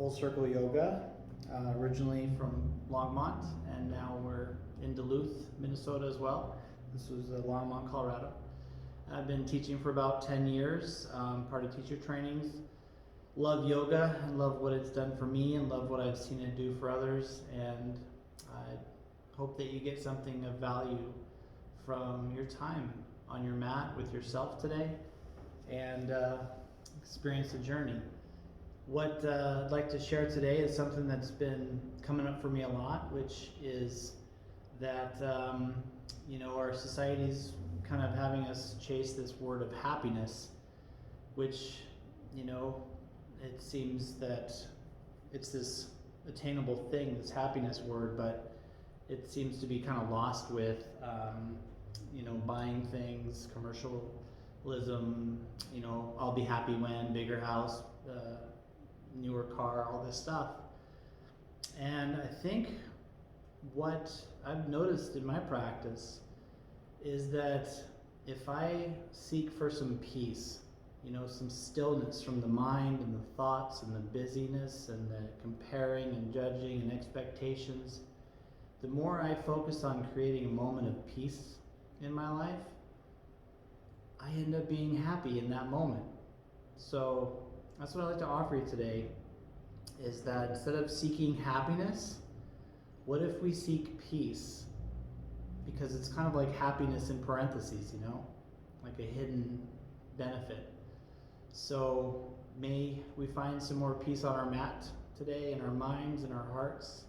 Full Circle Yoga, originally from Longmont, and now we're in Duluth, Minnesota as well. This was Longmont, Colorado. I've been teaching for about 10 years, part of teacher trainings. Love yoga and love what it's done for me and love what I've seen it do for others, and I hope that you get something of value from your time on your mat with yourself today and experience the journey. What I'd like to share today is something that's been coming up for me a lot, which is that our society's kind of having us chase this word of happiness, which it seems that it's this attainable thing, this happiness word, but it seems to be kind of lost with buying things, commercialism, I'll be happy when, bigger house, newer car, all this stuff. And I think what I've noticed in my practice is that if I seek for some peace, some stillness from the mind and the thoughts and the busyness and the comparing and judging and expectations, the more I focus on creating a moment of peace in my life, I end up being happy in that moment. So that's what I'd like to offer you today, is that instead of seeking happiness, what if we seek peace? Because it's kind of like happiness in parentheses, like a hidden benefit. So may we find some more peace on our mat today, in our minds and our hearts,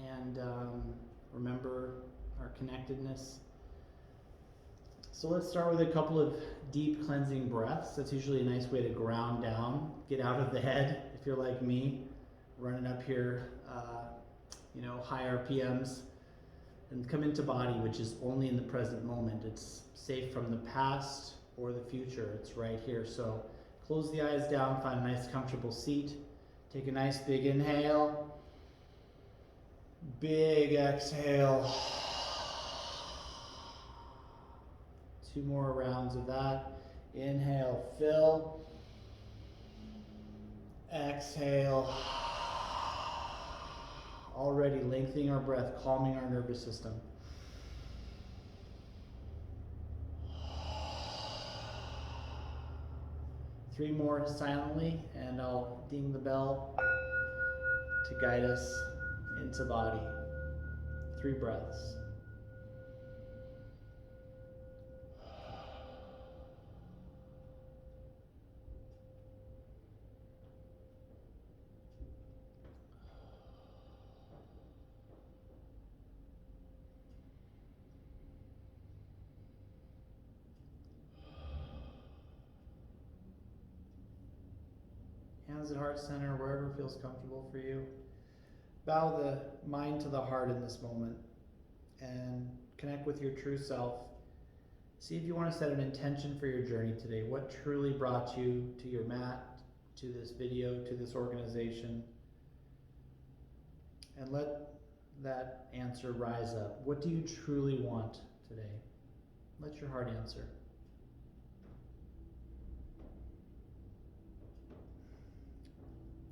and remember our connectedness. So let's start with a couple of deep cleansing breaths. That's usually a nice way to ground down, get out of the head. If you're like me, running up here, high RPMs, and come into body, which is only in the present moment. It's safe from the past or the future. It's right here. So close the eyes down, find a nice comfortable seat. Take a nice big inhale. Big exhale. 2 more rounds of that. Inhale, fill. Exhale. Already lengthening our breath, calming our nervous system. Three more silently, and I'll ding the bell to guide us into body. 3 breaths. Hands at heart center, wherever feels comfortable for you. Bow the mind to the heart in this moment and connect with your true self. See if you want to set an intention for your journey today. What truly brought you to your mat, to this video, to this organization? And let that answer rise up. What do you truly want today? Let your heart answer.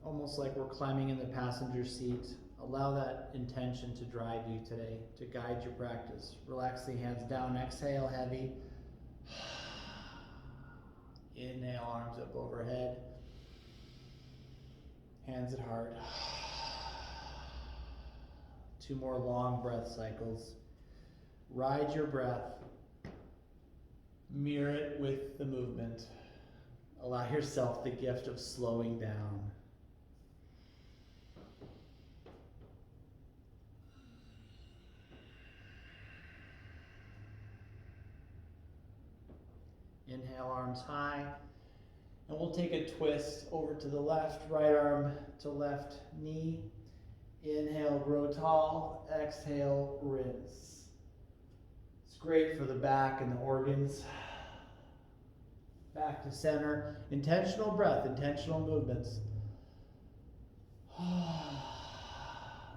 Almost like we're climbing in the passenger seat. Allow that intention to drive you today, to guide your practice. Relax the hands down, exhale heavy. Inhale, arms up overhead. Hands at heart. 2 more long breath cycles. Ride your breath. Mirror it with the movement. Allow yourself the gift of slowing down. Inhale, arms high, and we'll take a twist over to the left, right arm to left knee. Inhale, grow tall. Exhale, rinse. It's great for the back and the organs. Back to center. Intentional breath, intentional movements.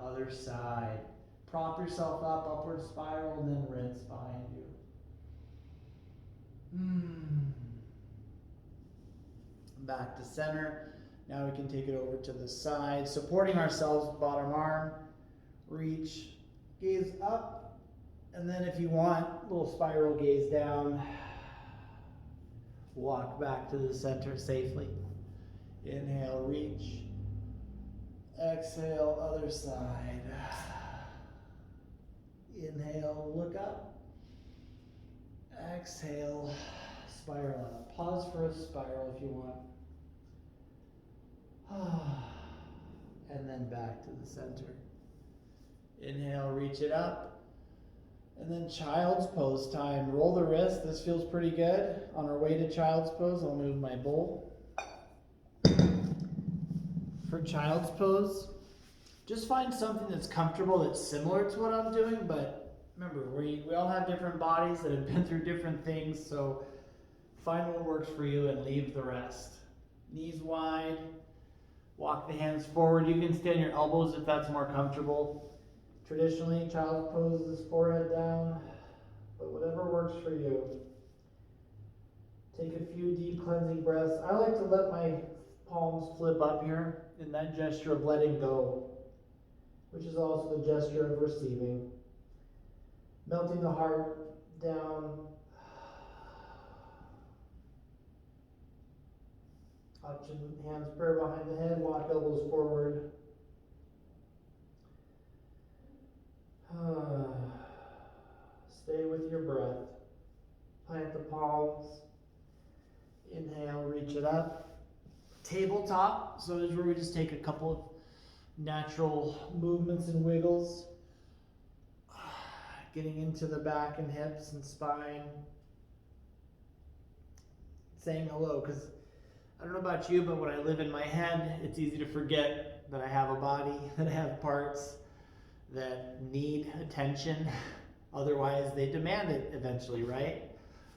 Other side. Prop yourself up, upward spiral, and then rinse behind you. Back to center. Now we can take it over to the side, supporting ourselves, bottom arm, reach, gaze up, and then if you want, little spiral gaze down, walk back to the center safely. Inhale, reach. Exhale, other side. Inhale, look up. Exhale, spiral up. Pause for a spiral if you want. And then back to the center. Inhale, reach it up. And then child's pose time. Roll the wrist. This feels pretty good. On our way to child's pose, I'll move my bowl. For child's pose, just find something that's comfortable, that's similar to what I'm doing, but remember, we all have different bodies that have been through different things, so find what works for you and leave the rest. Knees wide, walk the hands forward. You can stand your elbows if that's more comfortable. Traditionally, child's pose is forehead down, but whatever works for you. Take a few deep cleansing breaths. I like to let my palms flip up here in that gesture of letting go, which is also the gesture of receiving. Melting the heart down. Option hands prayer behind the head, walk elbows forward. Stay with your breath. Plant the palms. Inhale, reach it up. Tabletop, so this is where we just take a couple of natural movements and wiggles. Getting into the back and hips and spine. Saying hello, because I don't know about you, but when I live in my head, it's easy to forget that I have a body, that I have parts that need attention. Otherwise, they demand it eventually, right?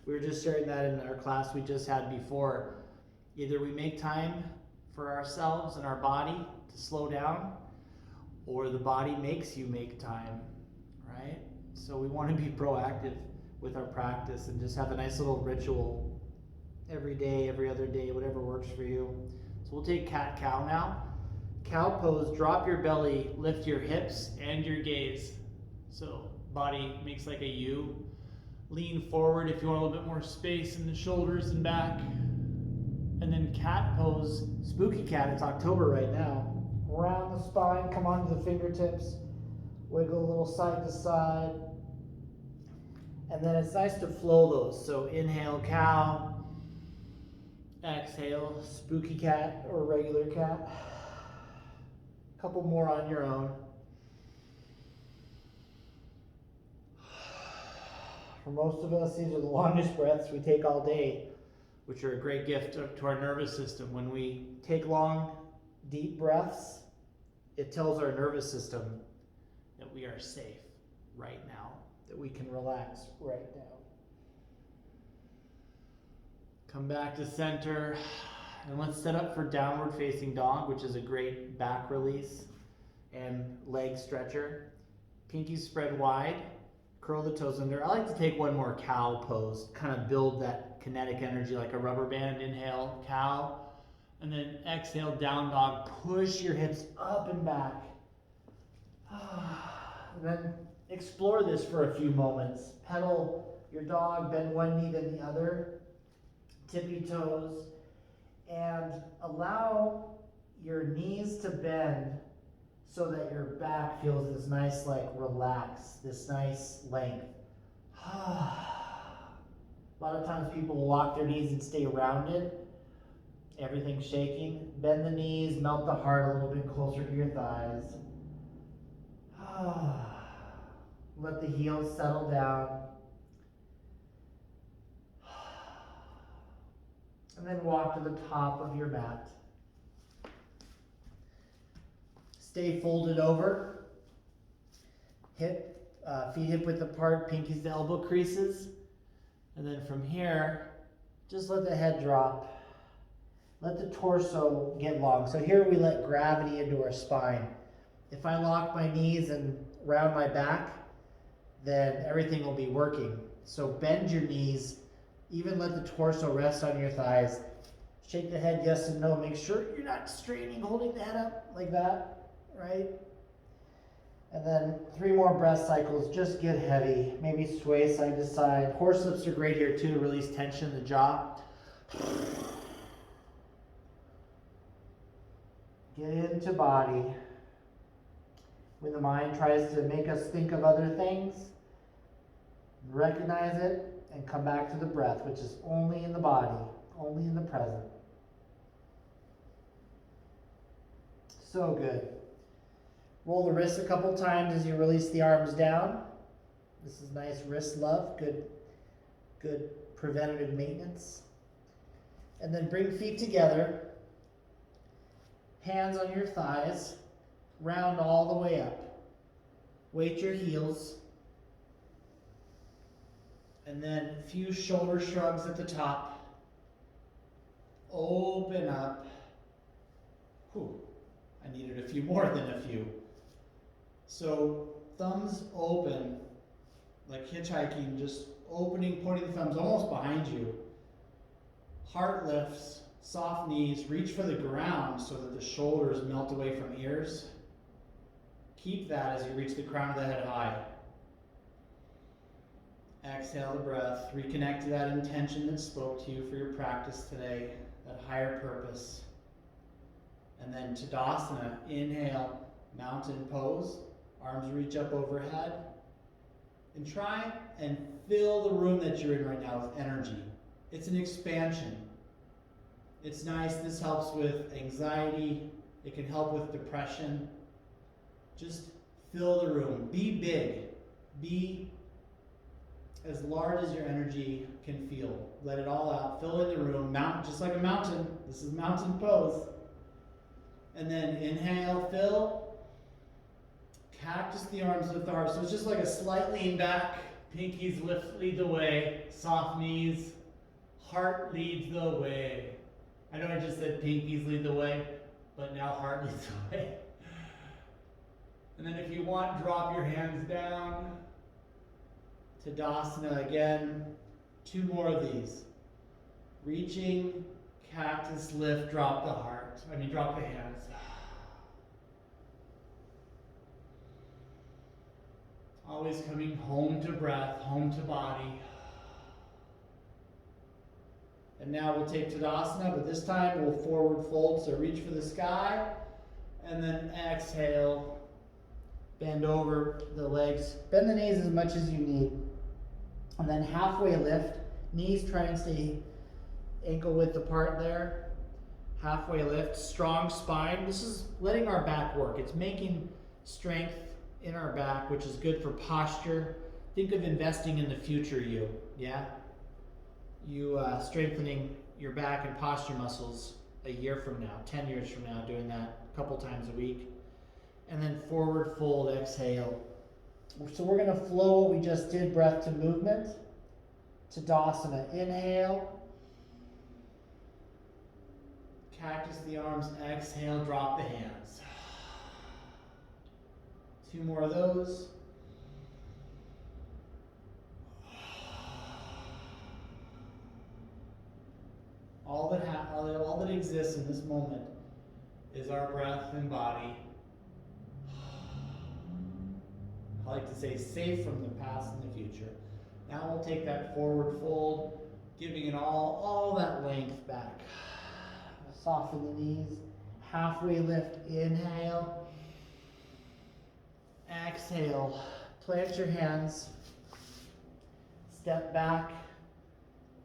We were just sharing that in our class we just had before. Either we make time for ourselves and our body to slow down, or the body makes you make time, right? So we want to be proactive with our practice and just have a nice little ritual every day, every other day, whatever works for you. So we'll take cat-cow now. Cow pose, drop your belly, lift your hips and your gaze. So body makes like a U. Lean forward if you want a little bit more space in the shoulders and back. And then cat pose, spooky cat, it's October right now. Round the spine, come onto the fingertips. Wiggle a little side to side. And then it's nice to flow those. So inhale, cow. Exhale, spooky cat or regular cat. A couple more on your own. For most of us, these are the longest breaths we take all day, which are a great gift to our nervous system. When we take long, deep breaths, it tells our nervous system that we are safe right now, that we can relax right now. Come back to center, and let's set up for downward facing dog, which is a great back release and leg stretcher. Pinkies spread wide, curl the toes under. I like to take one more cow pose, kind of build that kinetic energy like a rubber band. Inhale, cow, and then exhale, down dog. Push your hips up and back. And then explore this for a few moments. Pedal your dog, bend one knee then the other. Tippy toes, and allow your knees to bend so that your back feels this nice, like, relax, this nice length. A lot of times people will lock their knees and stay rounded. Everything's shaking. Bend the knees, melt the heart a little bit closer to your thighs. Let the heels settle down. And then walk to the top of your mat. Stay folded over. Feet hip width apart, pinkies to elbow creases. And then from here, just let the head drop. Let the torso get long. So here we let gravity into our spine. If I lock my knees and round my back, then everything will be working. So bend your knees. Even let the torso rest on your thighs. Shake the head yes and no. Make sure you're not straining, holding the head up like that, right? And then 3 more breath cycles. Just get heavy. Maybe sway side to side. Horse lips are great here too to release tension in the jaw. Get into body. When the mind tries to make us think of other things, recognize it and come back to the breath, which is only in the body, only in the present. So good. Roll the wrists a couple times as you release the arms down. This is nice wrist love, good preventative maintenance. And then bring feet together, hands on your thighs, round all the way up. Weight your heels. And then a few shoulder shrugs at the top. Open up. Whew, I needed a few more than a few. So thumbs open, like hitchhiking, just opening, pointing the thumbs almost behind you. Heart lifts, soft knees, reach for the ground so that the shoulders melt away from ears. Keep that as you reach the crown of the head high. Exhale the breath. Reconnect to that intention that spoke to you for your practice today, that higher purpose. And then Tadasana. Inhale, mountain pose. Arms reach up overhead. And try and fill the room that you're in right now with energy. It's an expansion. It's nice. This helps with anxiety. It can help with depression. Just fill the room. Be big. Be as large as your energy can feel. Let it all out. Fill in the room. Mount, just like a mountain. This is mountain pose. And then inhale, fill. Cactus the arms, lift the heart. So it's just like a slight lean back. Pinkies lead the way. Soft knees. Heart leads the way. I know I just said pinkies lead the way, but now heart leads the way. And then if you want, drop your hands down. Tadasana again. 2 more of these. Reaching, cactus, lift, drop the heart. Drop the hands. Always coming home to breath, home to body. And now we'll take Tadasana, but this time we'll forward fold, so reach for the sky. And then exhale. Bend over the legs. Bend the knees as much as you need. And then halfway lift. Knees try and stay ankle width apart there. Halfway lift. Strong spine. This is letting our back work. It's making strength in our back, which is good for posture. Think of investing in the future you. Yeah? You strengthening your back and posture muscles a year from now, 10 years from now, doing that a couple times a week. And then forward fold, exhale. So we're going to flow what we just did, breath to movement. Tadasana, inhale. Cactus the arms, exhale, drop the hands. 2 more of those. All that exists in this moment is our breath and body. I like to say safe from the past and the future. Now we'll take that forward fold, giving it all that length back. Soften the knees. Halfway lift, inhale. Exhale. Plant your hands. Step back.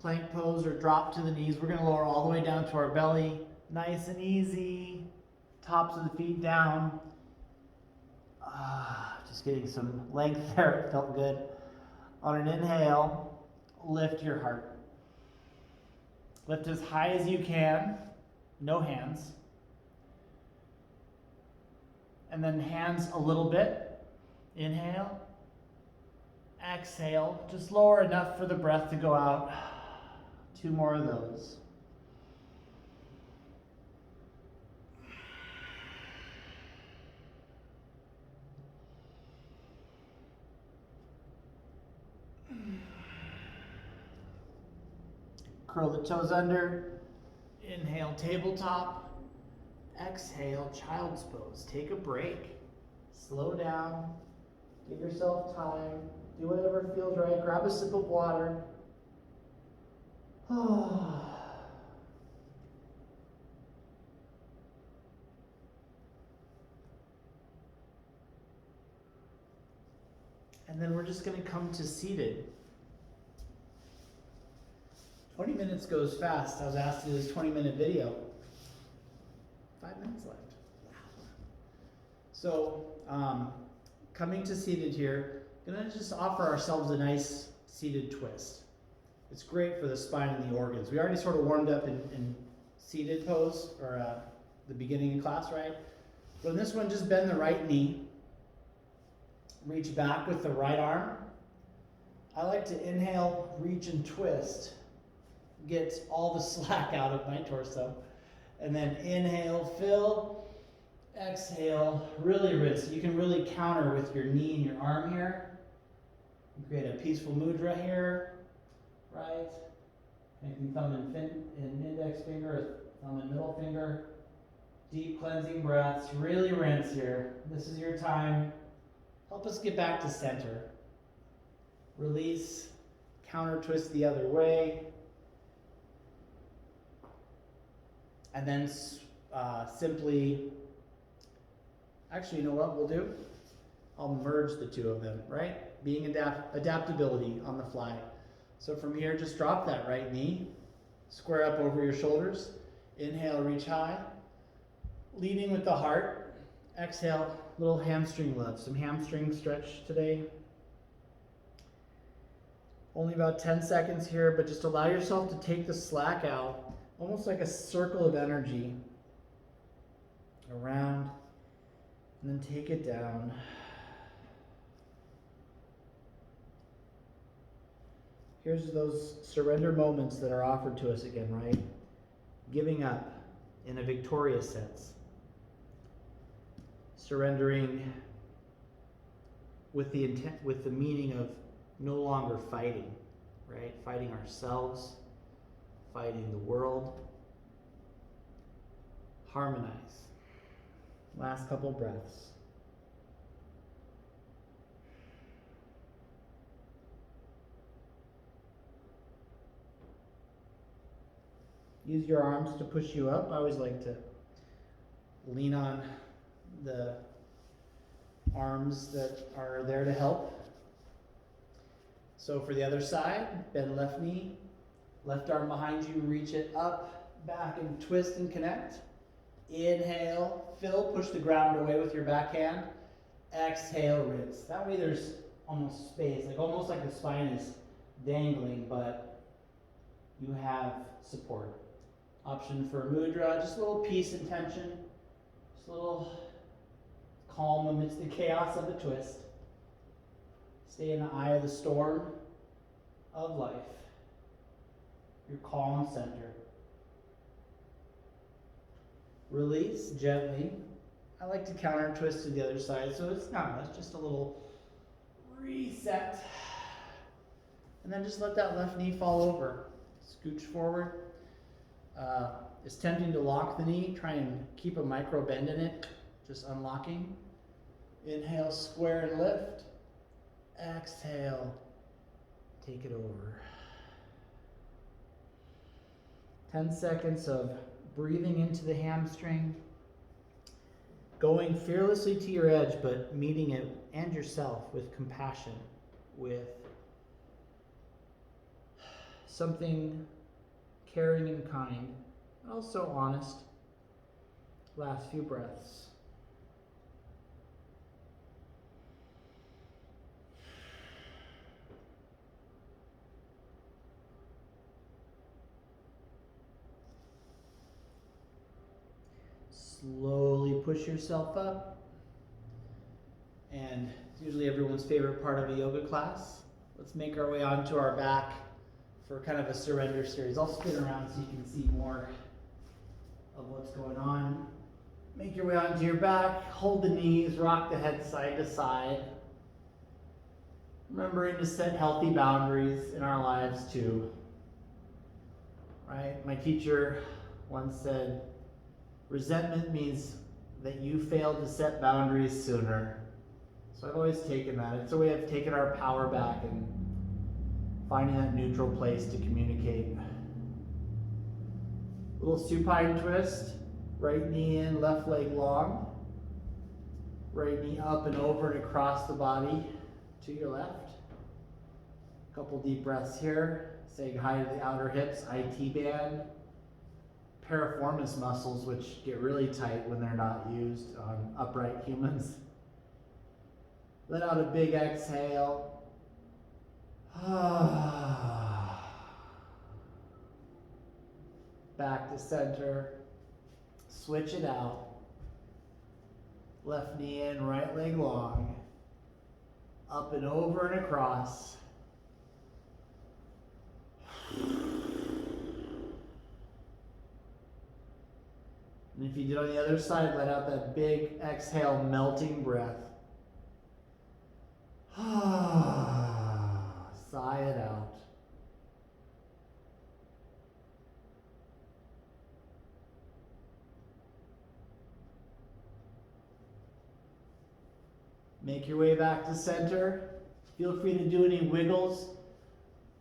Plank pose or drop to the knees. We're going to lower all the way down to our belly. Nice and easy. Tops of the feet down. Just getting some length there. It felt good. On an inhale, lift your heart. Lift as high as you can. No hands. And then hands a little bit. Inhale. Exhale. Just lower enough for the breath to go out. 2 more of those. Curl the toes under. Inhale, tabletop. Exhale, child's pose. Take a break. Slow down. Give yourself time. Do whatever feels right. Grab a sip of water. And then we're just going to come to seated. 20 minutes goes fast. I was asked to do this 20-minute video. 5 minutes left. Wow. So, coming to seated here, gonna just offer ourselves a nice seated twist. It's great for the spine and the organs. We already sort of warmed up in seated pose, or the beginning of class, right? So in this one, just bend the right knee. Reach back with the right arm. I like to inhale, reach and twist. Get all the slack out of my torso. And then inhale, fill. Exhale, really rinse. You can really counter with your knee and your arm here. You create a peaceful mudra here, right? Connecting thumb and index finger, thumb and middle finger. Deep cleansing breaths, really rinse here. This is your time. Help us get back to center. Release, counter twist the other way. And then simply, actually, you know what we'll do? I'll merge the two of them, right? Being adaptability on the fly. So from here, just drop that right knee, square up over your shoulders. Inhale, reach high. Leading with the heart. Exhale, little hamstring love. Some hamstring stretch today. Only about 10 seconds here, but just allow yourself to take the slack out. Almost like a circle of energy around, and then take it down. Here's those surrender moments that are offered to us again, right? Giving up in a victorious sense. Surrendering with the intent, with the meaning of no longer fighting, right? Fighting ourselves, fighting the world. Harmonize. Last couple breaths. Use your arms to push you up. I always like to lean on the arms that are there to help. So for the other side, bend left knee, left arm behind you, reach it up, back, and twist and connect. Inhale, fill, push the ground away with your back hand. Exhale, rinse. That way there's almost space, almost like the spine is dangling, but you have support. Option for mudra, just a little peace and tension, just a little calm amidst the chaos of the twist. Stay in the eye of the storm of life. Your calm center. Release gently. I like to counter twist to the other side, so it's not much, just a little reset. And then just let that left knee fall over. Scooch forward. It's tempting to lock the knee. Try and keep a micro bend in it, just unlocking. Inhale, square and lift. Exhale, take it over. 10 seconds of breathing into the hamstring. Going fearlessly to your edge, but meeting it and yourself with compassion, with something caring and kind, and also honest. Last few breaths. Slowly push yourself up. And it's usually everyone's favorite part of a yoga class. Let's make our way onto our back for kind of a surrender series. I'll spin around so you can see more of what's going on. Make your way onto your back, hold the knees, rock the head side to side. Remembering to set healthy boundaries in our lives too. Right? My teacher once said, resentment means that you failed to set boundaries sooner. So I've always taken that. It's a way of taking our power back and finding that neutral place to communicate. Little supine twist. Right knee in, left leg long. Right knee up and over and across the body to your left. A couple deep breaths here. Saying hi to the outer hips, IT band. Piriformis muscles, which get really tight when they're not used on upright humans. Let out a big exhale. Back to center. Switch it out. Left knee in, right leg long. Up and over and across. And if you did on the other side, let out that big exhale, melting breath. Sigh it out. Make your way back to center. Feel free to do any wiggles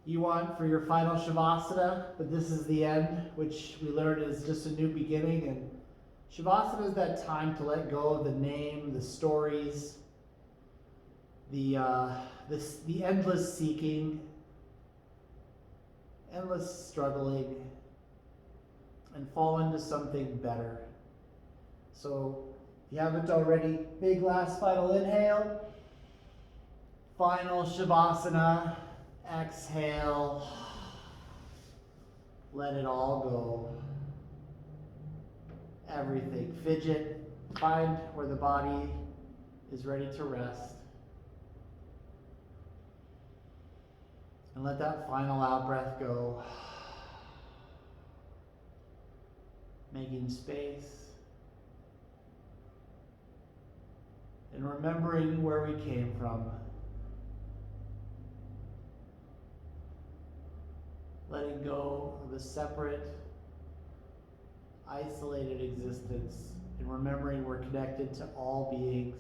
you want for your final Shavasana, but this is the end, which we learned is just a new beginning. And Shavasana is that time to let go of the name, the stories, the endless seeking, endless struggling, and fall into something better. So if you haven't already, big last final inhale, final Shavasana, exhale, let it all go. Everything, fidget, find where the body is ready to rest. And let that final out breath go. Making space. And remembering where we came from. Letting go of a separate, isolated existence. And remembering we're connected to all beings.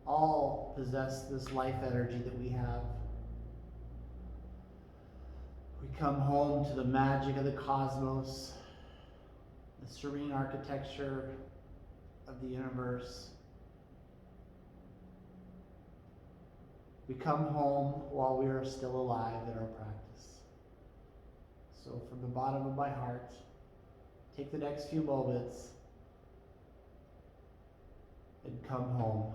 All possess this life energy that we have. We come home to the magic of the cosmos, the serene architecture of the universe. We come home while we are still alive in our practice. So from the bottom of my heart, take the next few moments and come home.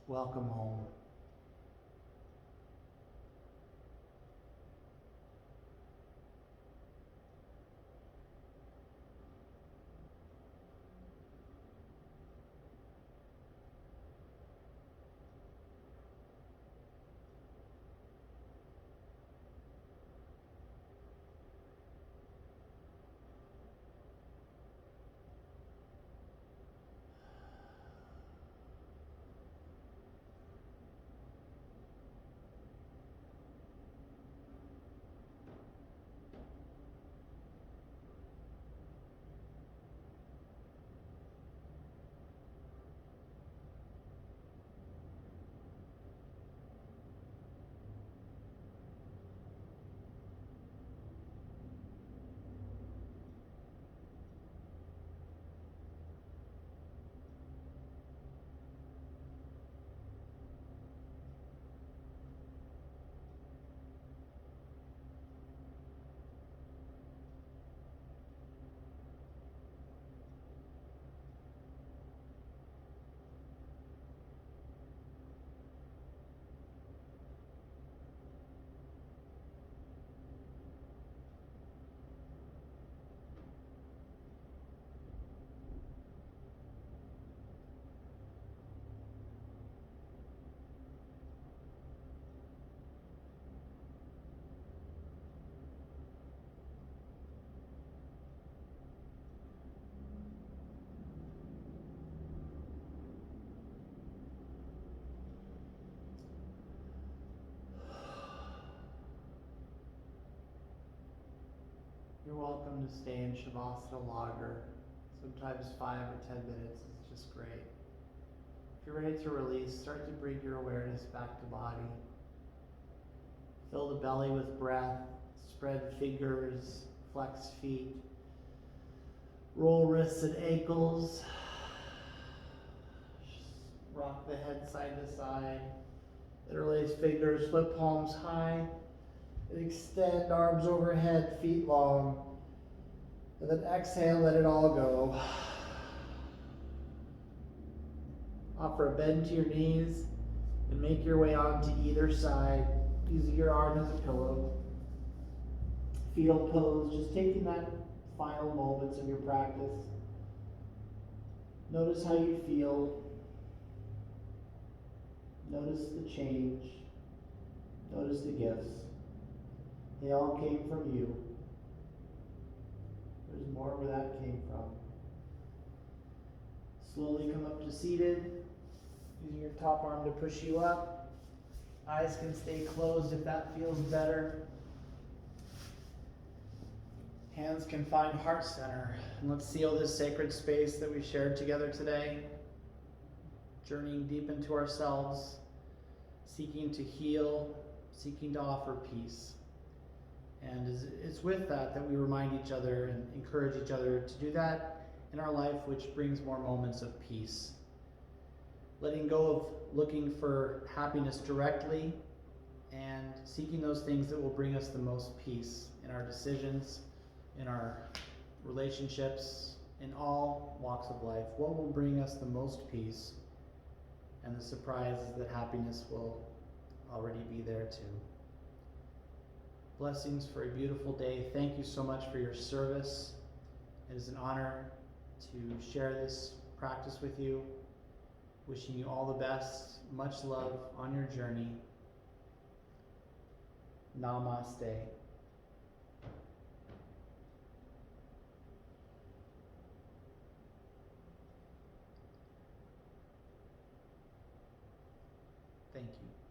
Welcome home. welcome to stay in Shavasana longer. Sometimes 5 or 10 minutes is just great. If you're ready to release, start to bring your awareness back to body. Fill the belly with breath, spread fingers, flex feet, roll wrists and ankles, rock the head side to side, interlace fingers, flip palms high, and extend arms overhead, feet long, and then exhale, let it all go. Offer a bend to your knees and make your way onto either side, using your arm as a pillow. Fetal pose, just taking that final moments of your practice. Notice how you feel. Notice the change. Notice the gifts. They all came from you. There's more where that came from. Slowly come up to seated, using your top arm to push you up. Eyes can stay closed if that feels better. Hands can find heart center. And let's seal this sacred space that we shared together today. Journeying deep into ourselves, seeking to heal, seeking to offer peace. And it's with that that we remind each other and encourage each other to do that in our life, which brings more moments of peace. Letting go of looking for happiness directly and seeking those things that will bring us the most peace in our decisions, in our relationships, in all walks of life. What will bring us the most peace? And the surprise is that happiness will already be there too. Blessings for a beautiful day. Thank you so much for your service. It is an honor to share this practice with you. Wishing you all the best. Much love on your journey. Namaste. Thank you.